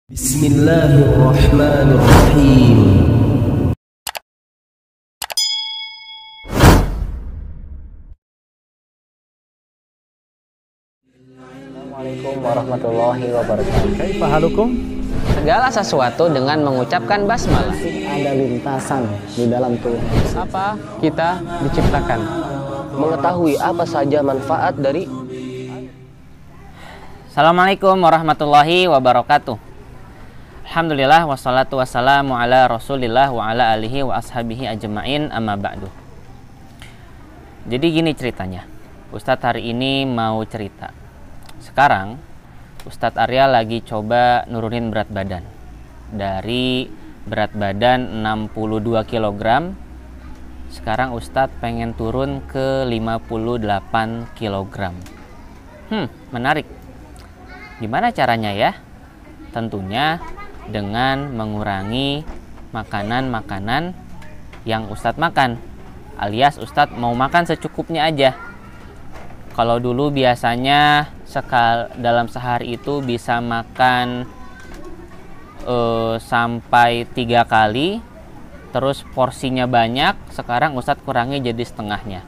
Bismillahirrahmanirrahim. Assalamualaikum warahmatullahi wabarakatuh. Kaifa halukum? Segala sesuatu dengan mengucapkan basmalah. Ada lintasan di dalam tubuh. Apa kita diciptakan? Mengetahui apa saja manfaat dari Assalamualaikum warahmatullahi wabarakatuh. Alhamdulillah wassalatu wassalamu ala rasulillah wa ala alihi wa ashabihi ajma'in amma ba'du. Jadi gini ceritanya, Ustadz hari ini mau cerita. Sekarang Ustadz Arya lagi coba nurunin berat badan. Dari berat badan 62 kg, sekarang Ustadz pengen turun ke 58 kg. Menarik. Gimana caranya ya? Tentunya dengan mengurangi makanan-makanan yang Ustadz makan, alias Ustadz mau makan secukupnya aja. Kalau dulu biasanya dalam sehari itu bisa makan sampai 3 kali, terus porsinya banyak. Sekarang Ustadz kurangi jadi setengahnya.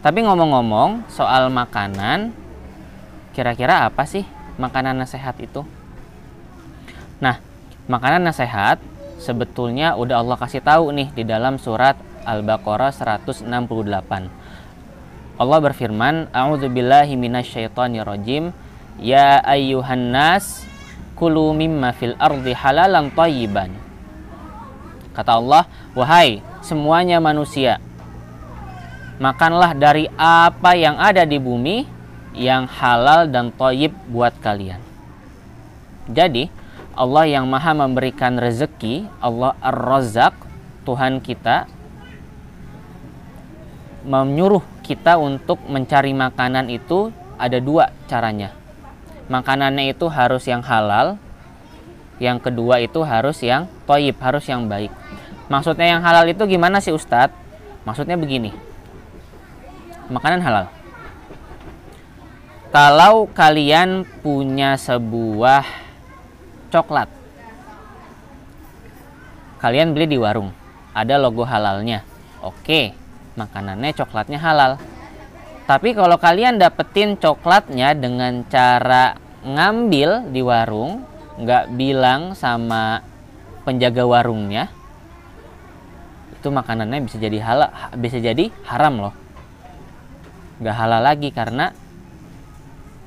Tapi ngomong-ngomong soal makanan, kira-kira apa sih makanan sehat itu? Nah, makanan sehat sebetulnya udah Allah kasih tahu nih di dalam surat Al-Baqarah 168. Allah berfirman, A'udzubillahi minasyaitonirrajim, ya ayyuhan nas kulu mimma fil ardi halalan thayyiban. Kata Allah, wahai semuanya manusia, makanlah dari apa yang ada di bumi yang halal dan thayyib buat kalian. Jadi Allah yang maha memberikan rezeki, Allah Ar-Razzaq, Tuhan kita, menyuruh kita untuk mencari makanan itu ada 2 caranya. Makanannya itu harus yang halal, yang kedua itu harus yang thayyib, harus yang baik. Maksudnya yang halal itu gimana sih Ustadz? Maksudnya begini, makanan halal. Kalau kalian punya sebuah coklat, kalian beli di warung, ada logo halalnya, oke, makanannya coklatnya halal. Tapi kalau kalian dapetin coklatnya dengan cara ngambil di warung, nggak bilang sama penjaga warungnya, itu makanannya bisa jadi halal, bisa jadi haram loh, nggak halal lagi karena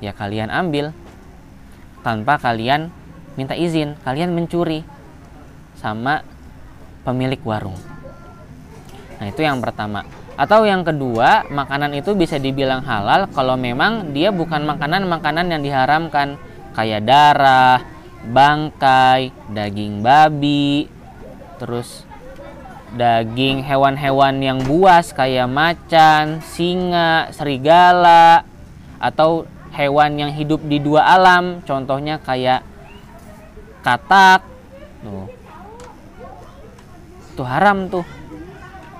ya kalian ambil tanpa kalian minta izin, kalian mencuri sama pemilik warung. Nah, itu yang pertama. Atau yang kedua, makanan itu bisa dibilang halal kalau memang dia bukan makanan-makanan yang diharamkan, kayak darah, bangkai, daging babi, terus daging hewan-hewan yang buas kayak macan, singa, serigala, atau hewan yang hidup di 2 alam, contohnya kayak katak. Tuh haram tuh.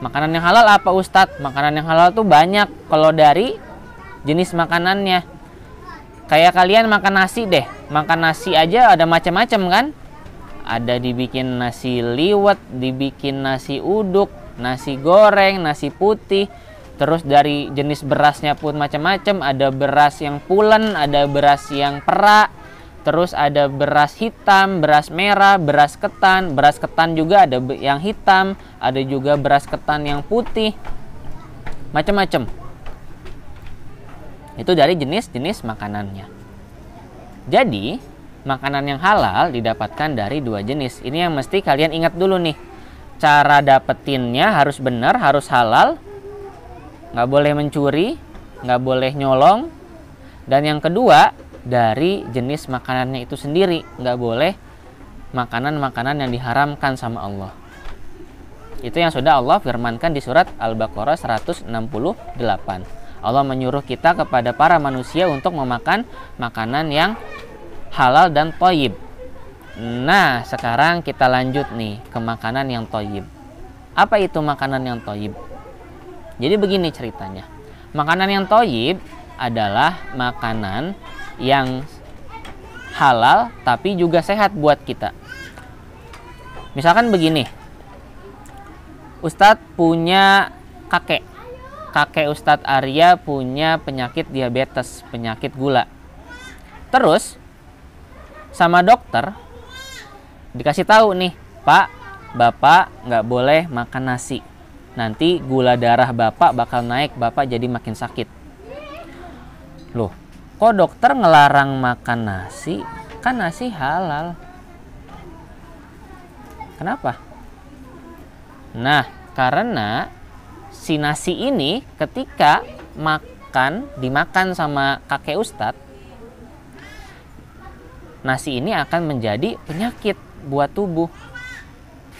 Makanan yang halal apa Ustadz? Makanan yang halal tuh banyak kalau dari jenis makanannya. Kayak kalian makan nasi deh. Makan nasi aja ada macam-macam kan? Ada dibikin nasi liwet, dibikin nasi uduk, nasi goreng, nasi putih. Terus dari jenis berasnya pun macam-macam. Ada beras yang pulen, ada beras yang perak. Terus ada beras hitam, beras merah, beras ketan. Beras ketan juga ada yang hitam, ada juga beras ketan yang putih. Macam-macam. Itu dari jenis-jenis makanannya. Jadi, makanan yang halal didapatkan dari 2 jenis. Ini yang mesti kalian ingat dulu nih. Cara dapetinnya harus benar, harus halal. Nggak boleh mencuri, nggak boleh nyolong. Dan yang kedua, dari jenis makanannya itu sendiri, nggak boleh makanan-makanan yang diharamkan sama Allah. Itu yang sudah Allah firmankan di surat Al-Baqarah 168. Allah menyuruh kita kepada para manusia untuk memakan makanan yang halal dan thayyib. Nah, sekarang kita lanjut nih ke makanan yang thayyib. Apa itu makanan yang thayyib? Jadi begini ceritanya. Makanan yang thayyib adalah makanan yang halal tapi juga sehat buat kita. Misalkan begini, Ustadz punya kakek Ustadz Arya punya penyakit diabetes, penyakit gula. Terus sama dokter dikasih tahu nih, Pak, Bapak nggak boleh makan nasi. Nanti gula darah Bapak bakal naik, Bapak jadi makin sakit. Loh, kok dokter ngelarang makan nasi? Kan nasi halal. Kenapa? Nah, karena si nasi ini ketika dimakan sama kakek Ustadz, nasi ini akan menjadi penyakit buat tubuh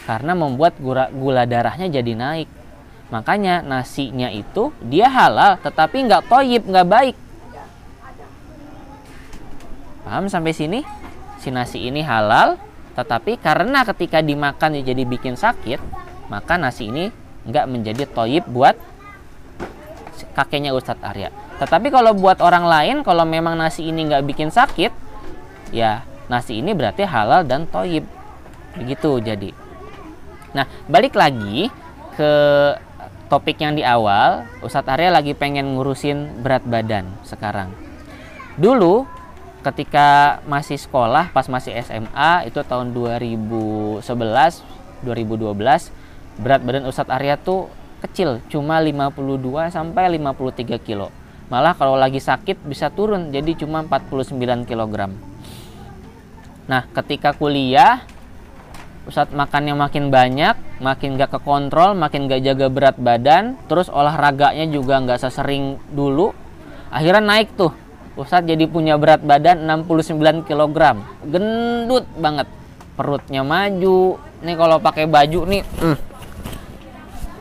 karena membuat gula darahnya jadi naik. Makanya nasinya itu dia halal tetapi nggak thayyib, nggak baik. Paham sampai sini? Si nasi ini halal tetapi karena ketika dimakan jadi bikin sakit, maka nasi ini nggak menjadi thayyib buat kakeknya Ustadz Arya. Tetapi kalau buat orang lain, kalau memang nasi ini nggak bikin sakit, ya nasi ini berarti halal dan thayyib. Begitu jadi. Nah, balik lagi ke topik yang di awal, Ustadz Arya lagi pengen ngurusin berat badan sekarang. Dulu ketika masih sekolah, pas masih SMA, itu tahun 2011, 2012, berat badan Ustadz Arya tuh kecil, cuma 52 sampai 53 kilo. Malah kalau lagi sakit bisa turun jadi cuma 49 kg. Nah, ketika kuliah, Ustadz makannya makin banyak, makin gak kekontrol, makin gak jaga berat badan, terus olahraganya juga gak sesering dulu. Akhirnya naik tuh, Ustadz jadi punya berat badan 69 kg. Gendut banget, perutnya maju. Nih kalau pakai baju nih,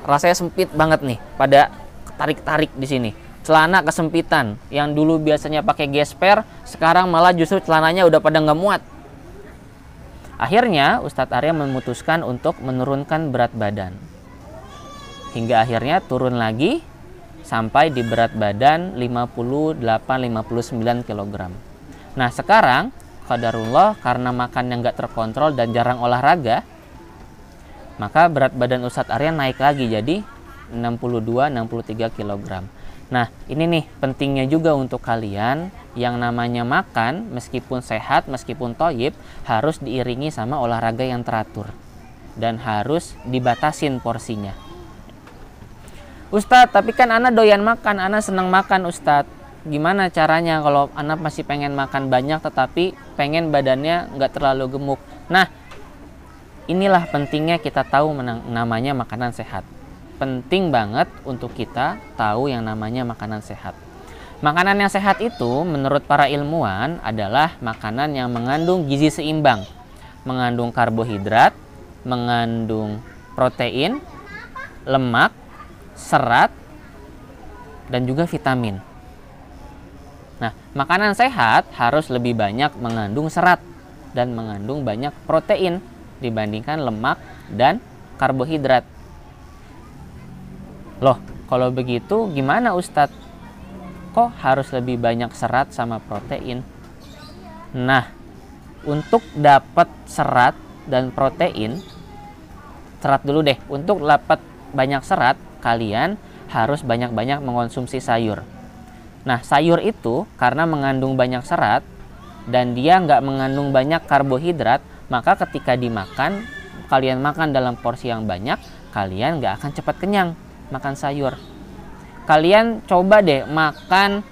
rasanya sempit banget nih, pada tarik-tarik di sini. Celana kesempitan, yang dulu biasanya pakai gesper, sekarang malah justru celananya udah pada nggak muat. Akhirnya Ustadz Arya memutuskan untuk menurunkan berat badan. Hingga akhirnya turun lagi sampai di berat badan 58-59 kg. Nah sekarang, qadarullah, karena makan yang nggak terkontrol dan jarang olahraga, maka berat badan Ustadz Arya naik lagi jadi 62-63 kg. Nah, ini nih pentingnya juga untuk kalian yang namanya makan, meskipun sehat, meskipun thayyib, harus diiringi sama olahraga yang teratur dan harus dibatasin porsinya. Ustadz, tapi kan Ana doyan makan, Ana senang makan Ustadz. Gimana caranya kalau Ana masih pengen makan banyak tetapi pengen badannya nggak terlalu gemuk? Nah, inilah pentingnya kita tahu namanya makanan sehat. Penting banget untuk kita tahu yang namanya makanan sehat. Makanan yang sehat itu menurut para ilmuwan adalah makanan yang mengandung gizi seimbang, mengandung karbohidrat, mengandung protein, lemak, serat, dan juga vitamin. Nah, makanan sehat harus lebih banyak mengandung serat dan mengandung banyak protein dibandingkan lemak dan karbohidrat. Loh, kalau begitu gimana Ustadz? Kok harus lebih banyak serat sama protein? Nah, untuk dapat serat dan protein, serat dulu deh. Untuk dapat banyak serat, kalian harus banyak-banyak mengonsumsi sayur. Nah, sayur itu karena mengandung banyak serat dan dia nggak mengandung banyak karbohidrat, maka ketika dimakan, kalian makan dalam porsi yang banyak, kalian nggak akan cepat kenyang makan sayur. Kalian coba deh makan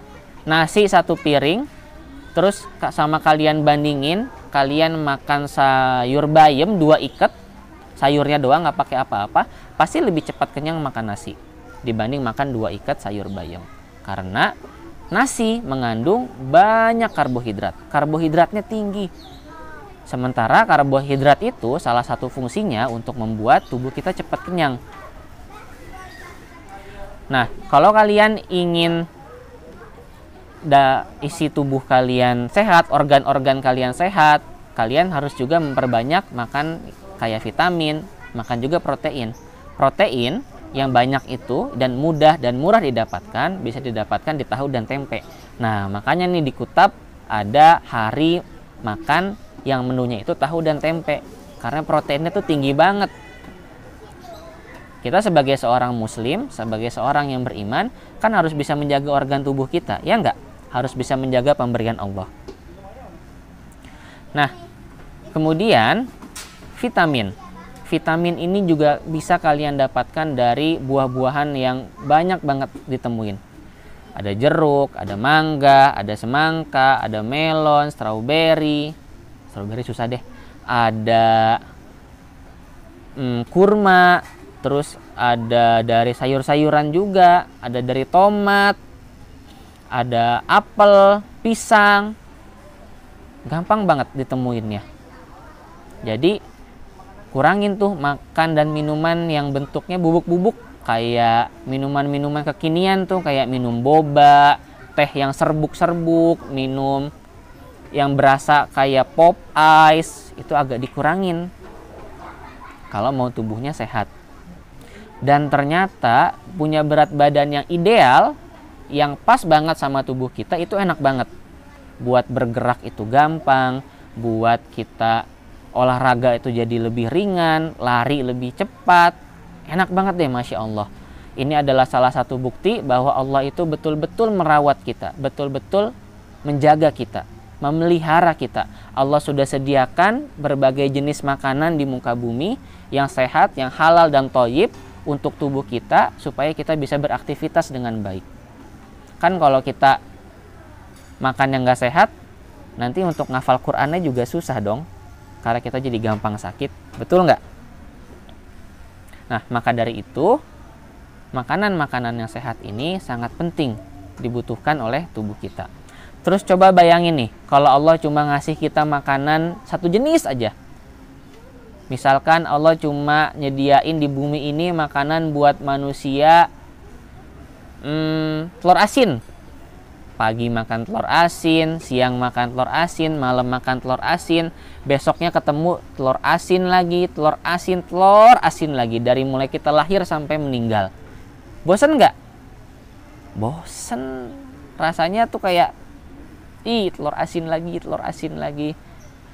nasi 1 piring, terus sama kalian bandingin, kalian makan sayur bayam 2 ikat, sayurnya doang nggak pakai apa-apa, pasti lebih cepat kenyang makan nasi dibanding makan 2 ikat sayur bayam. Karena nasi mengandung banyak karbohidrat, karbohidratnya tinggi. Sementara karbohidrat itu salah satu fungsinya untuk membuat tubuh kita cepat kenyang. Nah, kalau kalian ingin isi tubuh kalian sehat, organ-organ kalian sehat, kalian harus juga memperbanyak makan kayak vitamin, makan juga protein. Protein yang banyak itu dan mudah dan murah bisa didapatkan di tahu dan tempe. Nah, makanya nih di Kutab ada hari makan yang menunya itu tahu dan tempe, karena proteinnya tuh tinggi banget. Kita sebagai seorang muslim, sebagai seorang yang beriman, kan harus bisa menjaga organ tubuh kita, ya enggak? Harus bisa menjaga pemberian Allah. Nah, kemudian vitamin. Vitamin ini juga bisa kalian dapatkan dari buah-buahan yang banyak banget ditemuin. Ada jeruk, ada mangga, ada semangka, ada melon, strawberry. Strawberry susah deh. Ada kurma, terus ada dari sayur-sayuran juga, ada dari tomat, ada apel, pisang. Gampang banget ditemuinnya. Jadi kurangin tuh makan dan minuman yang bentuknya bubuk-bubuk, kayak minuman-minuman kekinian tuh, kayak minum boba, teh yang serbuk-serbuk, minum yang berasa kayak pop ice, itu agak dikurangin kalau mau tubuhnya sehat. Dan ternyata punya berat badan yang ideal, yang pas banget sama tubuh kita, itu enak banget. Buat bergerak itu gampang, buat kita olahraga itu jadi lebih ringan, lari lebih cepat, enak banget deh, Masya Allah. Ini adalah salah satu bukti bahwa Allah itu betul-betul merawat kita, betul-betul menjaga kita, memelihara kita. Allah sudah sediakan berbagai jenis makanan di muka bumi yang sehat, yang halal dan thayyib untuk tubuh kita, supaya kita bisa beraktivitas dengan baik. Kan kalau kita makan yang gak sehat, nanti untuk ngafal Qur'annya juga susah dong, karena kita jadi gampang sakit, betul nggak? Nah, maka dari itu makanan-makanan yang sehat ini sangat penting dibutuhkan oleh tubuh kita. Terus coba bayangin nih, kalau Allah cuma ngasih kita makanan satu jenis aja. Misalkan Allah cuma nyediain di bumi ini makanan buat manusia, telur asin. Pagi makan telur asin, siang makan telur asin, malam makan telur asin, besoknya ketemu telur asin lagi, telur asin lagi, dari mulai kita lahir sampai meninggal. Bosen nggak? Bosen. Rasanya tuh kayak, telur asin lagi.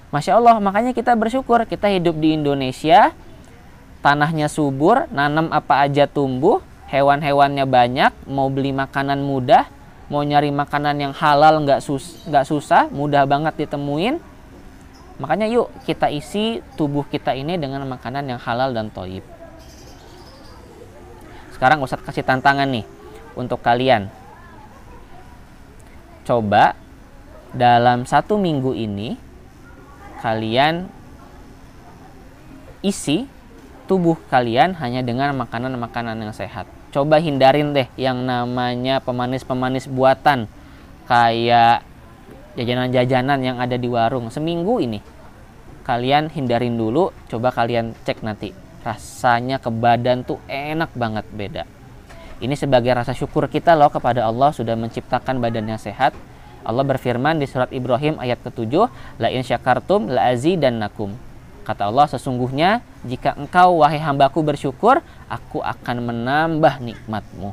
Masya Allah, makanya kita bersyukur kita hidup di Indonesia, tanahnya subur, nanam apa aja tumbuh, hewan-hewannya banyak, mau beli makanan mudah, mau nyari makanan yang halal nggak susah, mudah banget ditemuin. Makanya yuk kita isi tubuh kita ini dengan makanan yang halal dan thayyib. Sekarang Ustadz kasih tantangan nih untuk kalian. Coba dalam 1 minggu ini kalian isi tubuh kalian hanya dengan makanan-makanan yang sehat. Coba hindarin deh yang namanya pemanis-pemanis buatan, kayak jajanan-jajanan yang ada di warung. Seminggu ini kalian hindarin dulu, coba kalian cek nanti. Rasanya ke badan tuh enak banget, beda. Ini sebagai rasa syukur kita loh kepada Allah sudah menciptakan badan yang sehat. Allah berfirman di surat Ibrahim ayat ke-7, la in syakartum la azidannakum. Kata Allah, sesungguhnya jika engkau wahai hambaku bersyukur, aku akan menambah nikmatmu.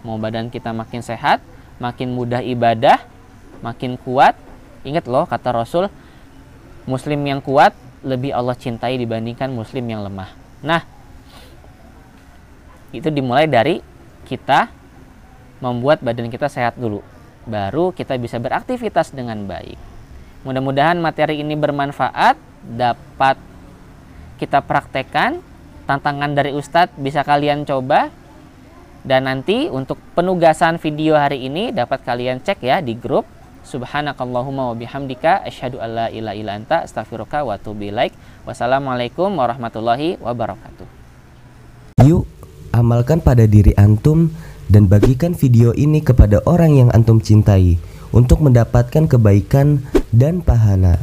Mau badan kita makin sehat, makin mudah ibadah, makin kuat. Ingat loh kata Rasul, muslim yang kuat lebih Allah cintai dibandingkan muslim yang lemah. Nah, itu dimulai dari kita membuat badan kita sehat dulu, baru kita bisa beraktivitas dengan baik. Mudah-mudahan materi ini bermanfaat, dapat kita praktekkan. Tantangan dari Ustadz bisa kalian coba. Dan nanti untuk penugasan video hari ini dapat kalian cek ya di grup. Subhanakallahumma wa bihamdika asyhadu alla ilaha illa anta astaghfiruka wa atubu ilaik. Wassalamualaikum warahmatullahi wabarakatuh. Yuk, amalkan pada diri antum dan bagikan video ini kepada orang yang antum cintai untuk mendapatkan kebaikan dan pahala.